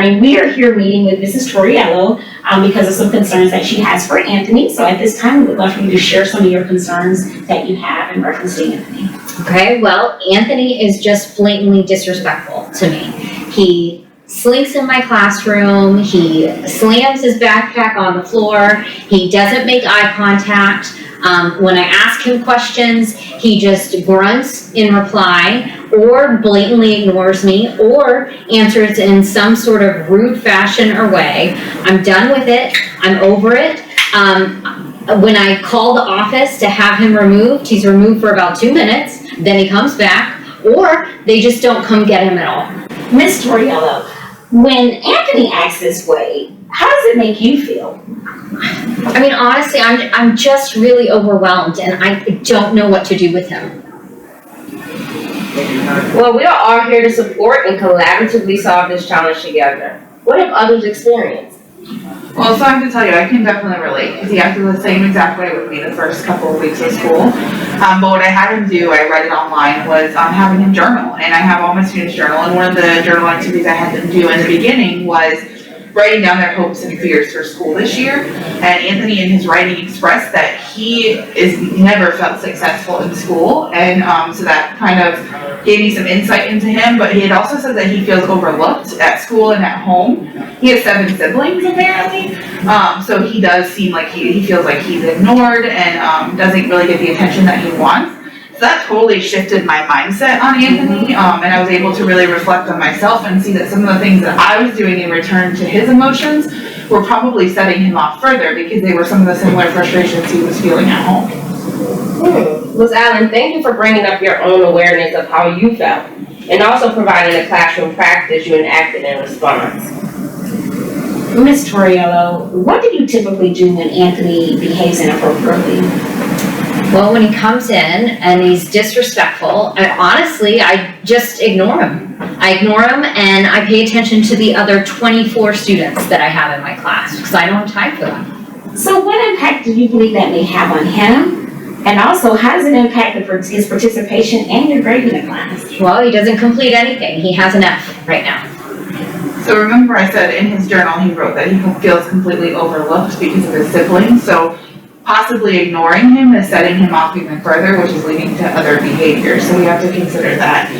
morning. We are here meeting with Mrs. Toriello because of some concerns that she has for Anthony. So at this time, we would love for you to share some of your concerns that you have in reference to Anthony. Okay, well, Anthony is just blatantly disrespectful to me. He slinks in my classroom, he slams his backpack on the floor, he doesn't make eye contact. When I ask him questions, he just grunts in reply or blatantly ignores me or answers in some sort of rude fashion or way. I'm done with it. I'm over it. When I call the office to have him removed, he's removed for about 2 minutes, then he comes back, or they just don't come get him at all. Ms. Toriello, when Anthony acts this way, how does it make you feel? I mean, honestly, I'm just really overwhelmed and I don't know what to do with him. Well, we are all here to support and collaboratively solve this challenge together. What have others experienced? Well, so I have to tell you, I can definitely relate, because he acted the same exact way with me the first couple of weeks of school. But what I had him do, I read it online, was having him journal, and I have all my students journal, and one of the journal activities I had them do in the beginning was writing down their hopes and fears for school this year. And Anthony in his writing expressed that he is never felt successful in school, and so that kind of gave me some insight into him. But he had also said that he feels overlooked at school and at home. He has 7 siblings apparently, so he does seem like he feels like he's ignored and doesn't really get the attention that he wants. So that totally shifted my mindset on Anthony, and I was able to really reflect on myself and see that some of the things that I was doing in return to his emotions were probably setting him off further, because they were some of the similar frustrations he was feeling at home. Ms. Allen, thank you for bringing up your own awareness of how you felt, and also providing a classroom practice you enacted in response. Ms. Toriello, what do you typically do when Anthony behaves inappropriately? Well, when he comes in and he's disrespectful, I just ignore him. I ignore him and I pay attention to the other 24 students that I have in my class, because I don't have time for them. So what impact do you believe that may have on him? And also, how does it impact his participation and your grade in the class? Well, he doesn't complete anything. He has an F right now. So remember I said in his journal he wrote that he feels completely overlooked because of his siblings, so possibly ignoring him is setting him off even further, which is leading to other behaviors, so we have to consider that.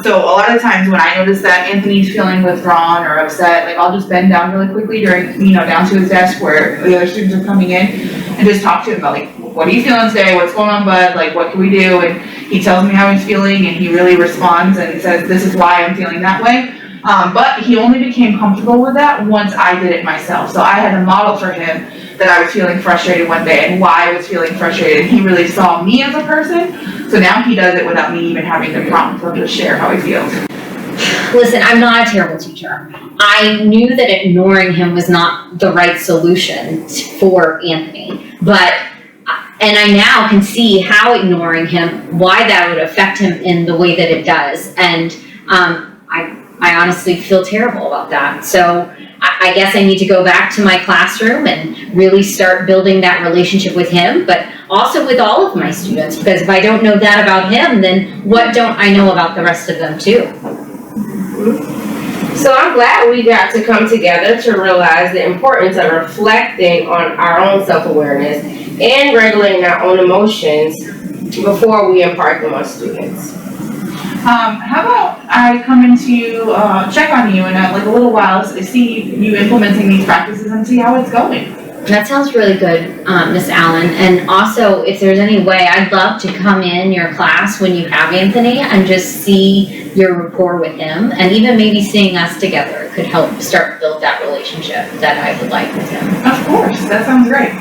So a lot of times when I notice that Anthony's feeling withdrawn or upset, like I'll just bend down really quickly down to his desk where the other students are coming in, and just talk to him about like, what are you feeling today, what's going on bud, like what can we do? And he tells me how he's feeling, and he really responds and says, this is why I'm feeling that way. But he only became comfortable with that once I did it myself. So I had to model for him that I was feeling frustrated one day and why I was feeling frustrated. He really saw me as a person. So now he does it without me even having to prompt him to share how he feels. Listen, I'm not a terrible teacher. I knew that ignoring him was not the right solution for Anthony, and I now can see how ignoring him, why that would affect him in the way that it does. And I honestly feel terrible about that. So I guess I need to go back to my classroom and really start building that relationship with him, but also with all of my students, because if I don't know that about him, then what don't I know about the rest of them too? So I'm glad we got to come together to realize the importance of reflecting on our own self-awareness and regulating our own emotions before we impart them on students. How about I come into check on you in like a little while to see you implementing these practices and see how it's going. That sounds really good, Miss Allen. And also, if there's any way, I'd love to come in your class when you have Anthony and just see your rapport with him, and even maybe seeing us together could help start build that relationship that I would like with him. Of course, that sounds great.